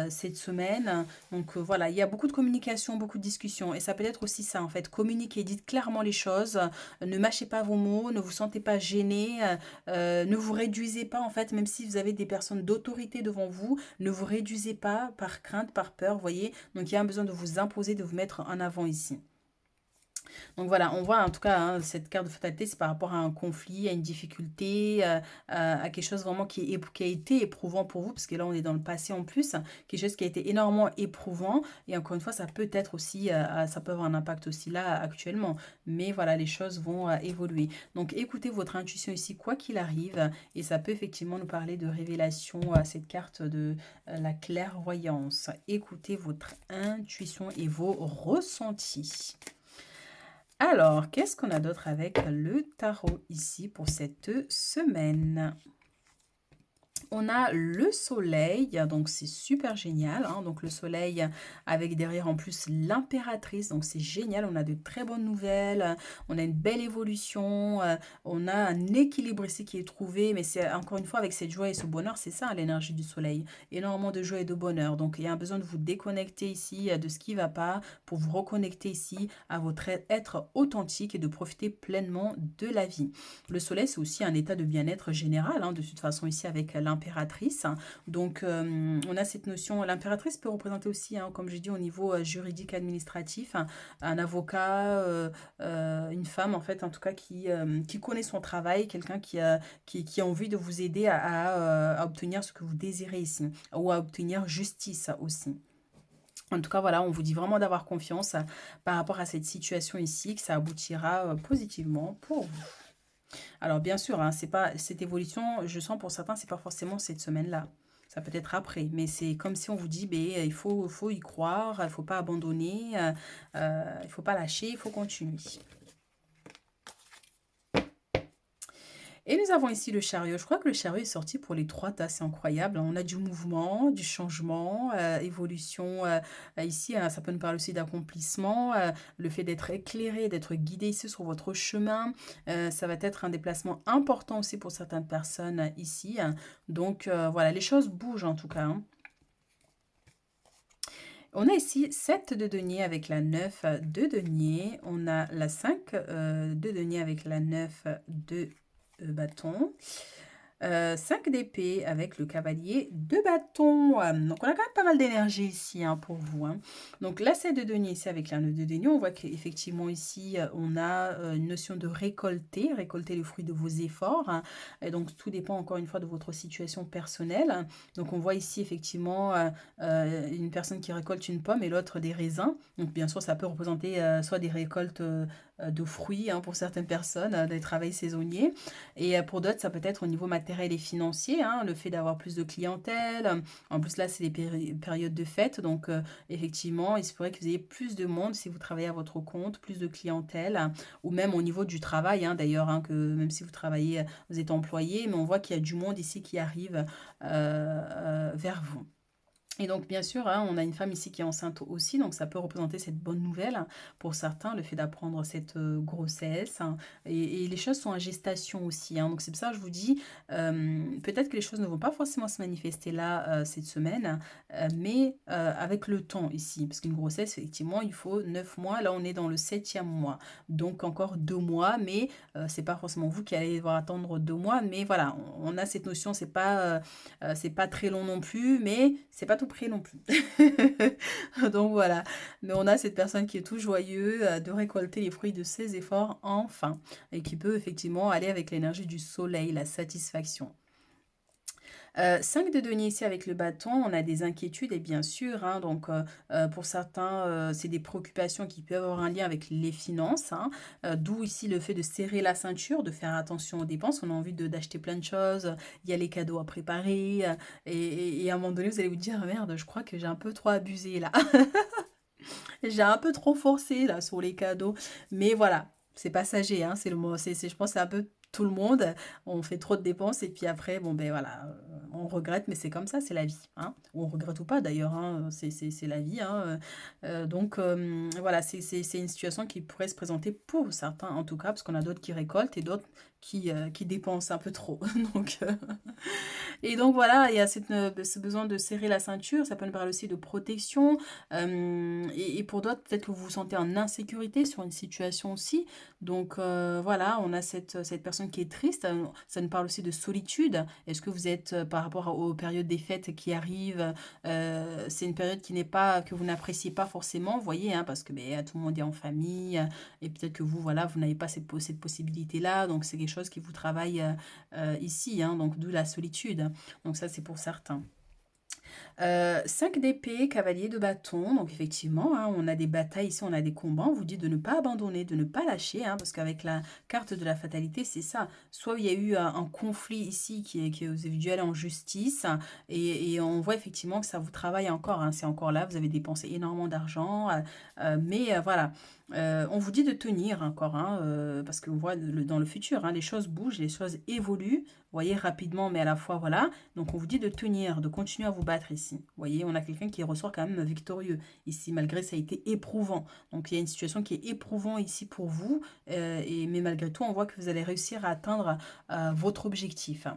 cette semaine. Donc, voilà, il y a beaucoup de communication, beaucoup de discussion. Et ça peut être aussi ça, en fait. Communiquez, dites clairement les choses. Ne mâchez pas vos mots, ne vous sentez pas gêné. Ne vous réduisez pas, en fait, même si vous avez des personnes d'autorité devant vous. Ne vous réduisez pas par crainte, par peur, vous voyez. Donc, il y a un besoin de vous imposer, de vous mettre en avant ici. Donc voilà, on voit en tout cas hein, cette carte de fatalité, c'est par rapport à un conflit, à une difficulté, à quelque chose vraiment qui a été éprouvant pour vous, parce que là on est dans le passé en plus, quelque chose qui a été énormément éprouvant, et encore une fois ça peut être aussi, ça peut avoir un impact aussi là actuellement, mais voilà, les choses vont évoluer. Donc écoutez votre intuition ici, quoi qu'il arrive, et ça peut effectivement nous parler de révélation à cette carte de la clairvoyance. Écoutez votre intuition et vos ressentis. Alors, qu'est-ce qu'on a d'autre avec le tarot ici pour cette semaine? On a le soleil, donc c'est super génial, hein. Donc le soleil avec derrière en plus l'impératrice, donc c'est génial, on a de très bonnes nouvelles, on a une belle évolution, on a un équilibre ici qui est trouvé, mais c'est encore une fois avec cette joie et ce bonheur, c'est ça l'énergie du soleil, énormément de joie et de bonheur. Donc il y a un besoin de vous déconnecter ici de ce qui ne va pas pour vous reconnecter ici à votre être authentique et de profiter pleinement de la vie. Le soleil, c'est aussi un état de bien-être général, hein, de toute façon ici avec l'impératrice. Donc, on a cette notion, l'impératrice peut représenter aussi, hein, comme j'ai dit, au niveau juridique administratif, un avocat, une femme en fait, en tout cas, qui connaît son travail, quelqu'un qui a envie de vous aider à obtenir ce que vous désirez ici, ou à obtenir justice aussi. En tout cas, voilà, on vous dit vraiment d'avoir confiance par rapport à cette situation ici, que ça aboutira positivement pour vous. Alors bien sûr, hein, c'est pas cette évolution, je sens pour certains, c'est pas forcément cette semaine-là. Ça peut être après, mais c'est comme si on vous dit, ben, faut y croire, il faut pas abandonner, il faut pas lâcher, il faut continuer. Et nous avons ici le chariot. Je crois que le chariot est sorti pour les trois tasses. C'est incroyable, hein. On a du mouvement, du changement, évolution. Ici, ça peut nous parler aussi d'accomplissement. Le fait d'être éclairé, d'être guidé ici sur votre chemin. Ça va être un déplacement important aussi pour certaines personnes ici. Donc, voilà, les choses bougent en tout cas, hein. On a ici 7 de denier avec la 9 de denier. On a la 5 de denier avec la 9 de bâton. 5 d'épée avec le cavalier de bâton. Donc, on a quand même pas mal d'énergie ici hein, pour vous. Hein. Donc, la 7 de denier ici avec la 9 de denier, on voit qu'effectivement ici, on a une notion de récolter le fruit de vos efforts. Hein. Et donc, tout dépend encore une fois de votre situation personnelle. Donc, on voit ici effectivement une personne qui récolte une pomme et l'autre des raisins. Donc, bien sûr, ça peut représenter soit des récoltes de fruits hein, pour certaines personnes, des travails saisonniers. Et pour d'autres, ça peut être au niveau matériel et financier, hein, le fait d'avoir plus de clientèle. En plus, là, c'est les périodes de fête. Donc, effectivement, il se pourrait que vous ayez plus de monde si vous travaillez à votre compte, plus de clientèle, ou même au niveau du travail, hein, d'ailleurs, hein, que même si vous travaillez, vous êtes employé, mais on voit qu'il y a du monde ici qui arrive vers vous. Et donc, bien sûr, hein, on a une femme ici qui est enceinte aussi, donc ça peut représenter cette bonne nouvelle pour certains, le fait d'apprendre cette grossesse. Hein, et les choses sont en gestation aussi. Hein, donc, c'est pour ça que je vous dis, peut-être que les choses ne vont pas forcément se manifester là cette semaine, mais avec le temps ici. Parce qu'une grossesse, effectivement, il faut 9 mois. Là, on est dans le 7e mois. Donc, encore 2 mois, mais c'est pas forcément vous qui allez devoir attendre 2 mois. Mais voilà, on a cette notion, c'est pas très long non plus, mais c'est pas tout tout près non plus. Donc voilà, mais on a cette personne qui est tout joyeux de récolter les fruits de ses efforts enfin, et qui peut effectivement aller avec l'énergie du soleil, la satisfaction. 5 de denier ici avec le bâton, on a des inquiétudes et bien sûr, hein, donc pour certains, c'est des préoccupations qui peuvent avoir un lien avec les finances, hein, d'où ici le fait de serrer la ceinture, de faire attention aux dépenses. On a envie d'acheter plein de choses, il y a les cadeaux à préparer, et à un moment donné, vous allez vous dire, merde, je crois que j'ai un peu trop abusé là. J'ai un peu trop forcé là sur les cadeaux, mais voilà, c'est passager, hein, c'est le mot, je pense que c'est un peu tout le monde. On fait trop de dépenses et puis après, bon ben voilà, on regrette, mais c'est comme ça, c'est la vie, hein. Ou on regrette ou pas d'ailleurs, hein, c'est la vie, hein. Donc voilà, c'est une situation qui pourrait se présenter pour certains en tout cas, parce qu'on a d'autres qui récoltent et d'autres qui dépensent un peu trop. Donc et donc voilà, il y a ce besoin de serrer la ceinture, ça peut nous parler aussi de protection. Et pour d'autres, peut-être que vous vous sentez en insécurité sur une situation aussi. Donc voilà, on a cette personne qui est triste. Ça nous parle aussi de solitude. Est-ce que vous êtes, par rapport aux périodes des fêtes qui arrivent, c'est une période qui n'est pas, que vous n'appréciez pas forcément, vous voyez, hein, parce que ben, tout le monde est en famille, et peut-être que vous, voilà, vous n'avez pas cette possibilité-là. Donc c'est quelque chose qui vous travaille ici, hein, donc d'où la solitude. Donc ça, c'est pour certains. 5 d'épée, cavalier de bâton. Donc effectivement, hein, on a des batailles ici, on a des combats. On vous dit de ne pas abandonner, de ne pas lâcher, hein, parce qu'avec la carte de la fatalité, c'est ça. Soit il y a eu un conflit ici qui vous avez dû aller en justice, et on voit effectivement que ça vous travaille encore, hein, c'est encore là, vous avez dépensé énormément d'argent, mais voilà. On vous dit de tenir encore, hein, parce qu'on voit dans le futur, hein, les choses bougent, les choses évoluent, vous voyez, rapidement, mais à la fois, voilà. Donc on vous dit de tenir, de continuer à vous battre ici. Vous voyez, on a quelqu'un qui ressort quand même victorieux ici, malgré ça a été éprouvant. Donc il y a une situation qui est éprouvante ici pour vous, mais malgré tout, on voit que vous allez réussir à atteindre votre objectif.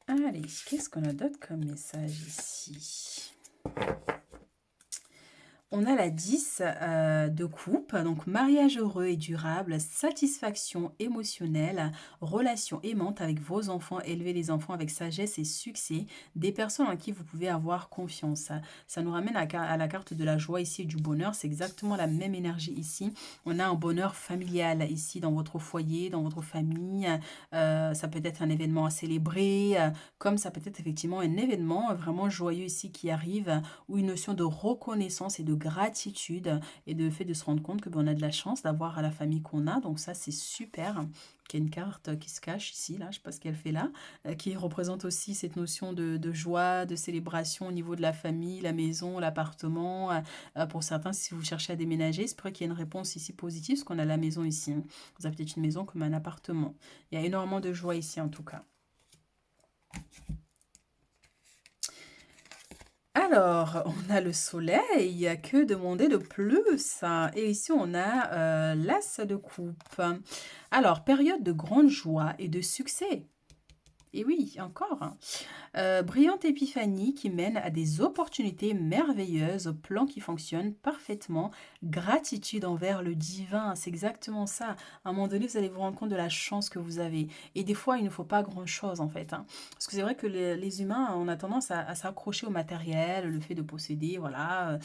Allez, qu'est-ce qu'on a d'autre comme message ici? On a la 10 de coupe, donc mariage heureux et durable, satisfaction émotionnelle, relation aimante avec vos enfants, élever les enfants avec sagesse et succès, des personnes en qui vous pouvez avoir confiance. Ça nous ramène à la carte de la joie ici et du bonheur, c'est exactement la même énergie ici. On a un bonheur familial ici dans votre foyer, dans votre famille, ça peut être un événement à célébrer, comme ça peut être effectivement un événement vraiment joyeux ici qui arrive, ou une notion de reconnaissance et de gratitude et de fait de se rendre compte que ben, on a de la chance d'avoir la famille qu'on a. Donc ça, c'est super. Qu'il y a une carte qui se cache ici, là, je ne sais pas ce qu'elle fait là, qui représente aussi cette notion de joie, de célébration au niveau de la famille, la maison, l'appartement. Pour certains, si vous cherchez à déménager, c'est vrai qu'il y a une réponse ici positive, parce qu'on a la maison ici. Vous avez peut-être une maison comme un appartement. Il y a énormément de joie ici, en tout cas. Alors, on a le soleil, que demander de plus? Et ici, on a l'as de coupe. Alors, période de grande joie et de succès. Et oui, encore. Brillante épiphanie qui mène à des opportunités merveilleuses, plan qui fonctionne parfaitement, gratitude envers le divin, c'est exactement ça. À un moment donné, vous allez vous rendre compte de la chance que vous avez. Et des fois, il ne faut pas grand-chose en fait, hein. Parce que c'est vrai que les humains, on a tendance à s'accrocher au matériel, le fait de posséder, voilà,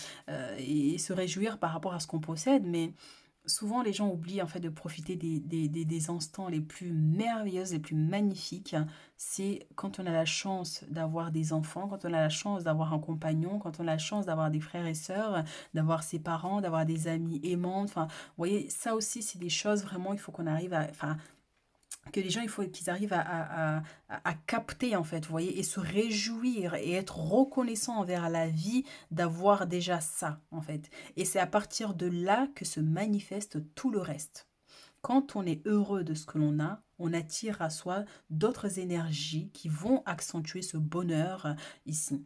et se réjouir par rapport à ce qu'on possède, mais souvent, les gens oublient en fait de profiter des instants les plus merveilleux, les plus magnifiques. C'est quand on a la chance d'avoir des enfants, quand on a la chance d'avoir un compagnon, quand on a la chance d'avoir des frères et sœurs, d'avoir ses parents, d'avoir des amis aimants. Enfin, vous voyez, ça aussi, c'est des choses vraiment, il faut qu'on arrive à, enfin, que les gens, il faut qu'ils arrivent à capter, en fait, vous voyez, et se réjouir et être reconnaissant envers la vie d'avoir déjà ça, en fait. Et c'est à partir de là que se manifeste tout le reste. Quand on est heureux de ce que l'on a, on attire à soi d'autres énergies qui vont accentuer ce bonheur ici.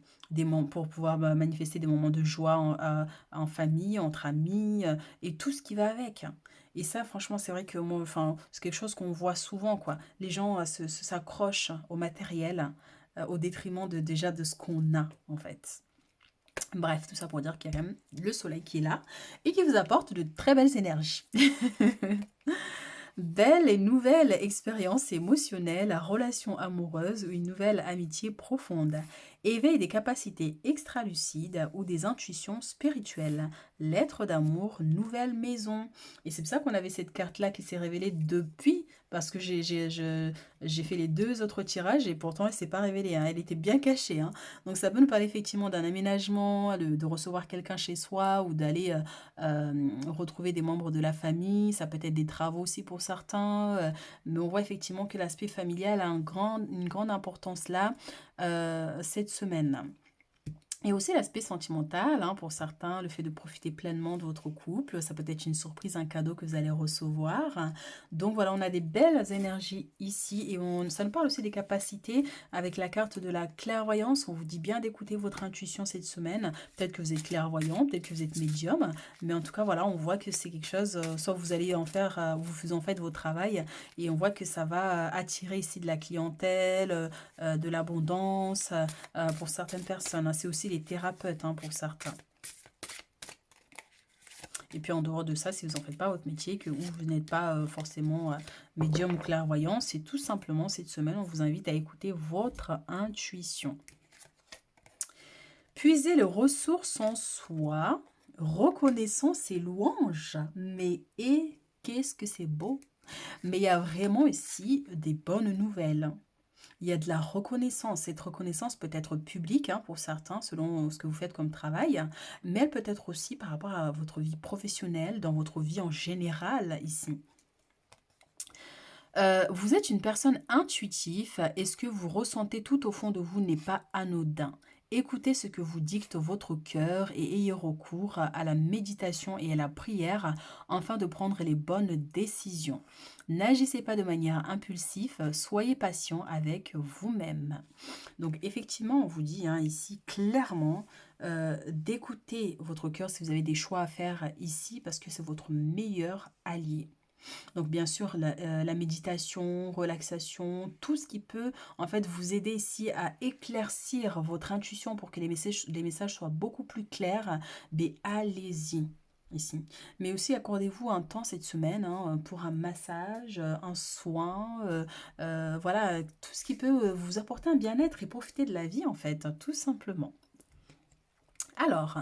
Pour pouvoir manifester des moments de joie en famille, entre amis, et tout ce qui va avec. Et ça, franchement, c'est vrai que moi, enfin, c'est quelque chose qu'on voit souvent, quoi. Les gens s'accrochent au matériel au détriment déjà de ce qu'on a, en fait. Bref, tout ça pour dire qu'il y a quand même le soleil qui est là et qui vous apporte de très belles énergies. Belle et nouvelle expérience émotionnelle, relation amoureuse ou une nouvelle amitié profonde. Éveil des capacités extralucides ou des intuitions spirituelles. Lettre d'amour, nouvelle maison. Et c'est pour ça qu'on avait cette carte-là qui s'est révélée depuis, parce que j'ai fait les deux autres tirages et pourtant elle ne s'est pas révélée, hein. Elle était bien cachée, hein. Donc ça peut nous parler effectivement d'un aménagement, de recevoir quelqu'un chez soi ou d'aller retrouver des membres de la famille, ça peut être des travaux aussi pour certains, mais on voit effectivement que l'aspect familial a une grande importance là, cette semaine. Et aussi l'aspect sentimental, hein, pour certains, le fait de profiter pleinement de votre couple, ça peut être une surprise, un cadeau que vous allez recevoir. Donc voilà, on a des belles énergies ici et ça nous parle aussi des capacités avec la carte de la clairvoyance. On vous dit bien d'écouter votre intuition cette semaine. Peut-être que vous êtes clairvoyant, peut-être que vous êtes médium, mais en tout cas voilà, on voit que c'est quelque chose, soit vous allez en faire, vous en faites votre travail et on voit que ça va attirer ici de la clientèle, de l'abondance pour certaines personnes, hein. C'est aussi les thérapeutes, hein, pour certains. Et puis en dehors de ça, si vous n'en faites pas votre métier, que vous n'êtes pas forcément médium ou clairvoyant, c'est tout simplement cette semaine, on vous invite à écouter votre intuition. Puiser les ressources en soi, reconnaissance et louange. Mais et qu'est-ce que c'est beau! Mais il y a vraiment ici des bonnes nouvelles. Il y a de la reconnaissance. Cette reconnaissance peut être publique, hein, pour certains, selon ce que vous faites comme travail, mais elle peut être aussi par rapport à votre vie professionnelle, dans votre vie en général ici. Vous êtes une personne intuitive et ce que vous ressentez tout au fond de vous n'est pas anodin. Écoutez ce que vous dicte votre cœur et ayez recours à la méditation et à la prière afin de prendre les bonnes décisions. N'agissez pas de manière impulsive, soyez patient avec vous-même. Donc effectivement, on vous dit, hein, ici clairement d'écouter votre cœur si vous avez des choix à faire ici parce que c'est votre meilleur allié. Donc bien sûr, la méditation, relaxation, tout ce qui peut en fait vous aider ici à éclaircir votre intuition pour que les messages soient beaucoup plus clairs, mais allez-y ici. Mais aussi accordez-vous un temps cette semaine, hein, pour un massage, un soin, voilà, tout ce qui peut vous apporter un bien-être et profiter de la vie en fait, tout simplement. Alors,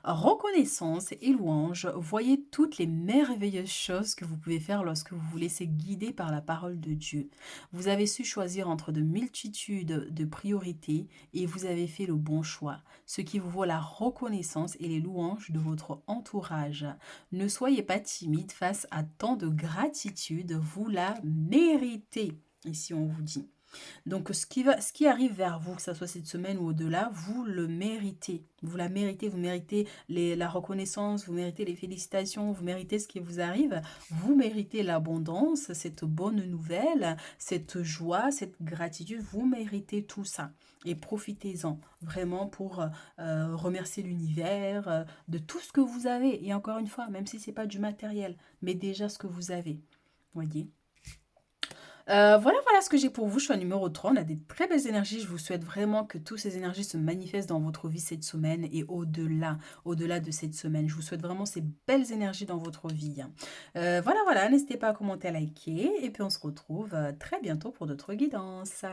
reconnaissance et louange, voyez toutes les merveilleuses choses que vous pouvez faire lorsque vous vous laissez guider par la parole de Dieu. Vous avez su choisir entre de multitudes de priorités et vous avez fait le bon choix, ce qui vous vaut la reconnaissance et les louanges de votre entourage. Ne soyez pas timide face à tant de gratitude, vous la méritez. Ici, on vous dit. Donc, ce qui arrive vers vous, que ce soit cette semaine ou au-delà, vous le méritez. Vous la méritez, vous méritez la reconnaissance, vous méritez les félicitations, vous méritez ce qui vous arrive, vous méritez l'abondance, cette bonne nouvelle, cette joie, cette gratitude, vous méritez tout ça. Et profitez-en vraiment pour remercier l'univers de tout ce que vous avez. Et encore une fois, même si ce n'est pas du matériel, mais déjà ce que vous avez. Voyez. Voilà ce que j'ai pour vous. Je suis à numéro 3. On a des très belles énergies. Je vous souhaite vraiment que toutes ces énergies se manifestent dans votre vie cette semaine et au-delà de cette semaine. Je vous souhaite vraiment ces belles énergies dans votre vie. Voilà. N'hésitez pas à commenter, à liker. Et puis on se retrouve très bientôt pour d'autres guidances.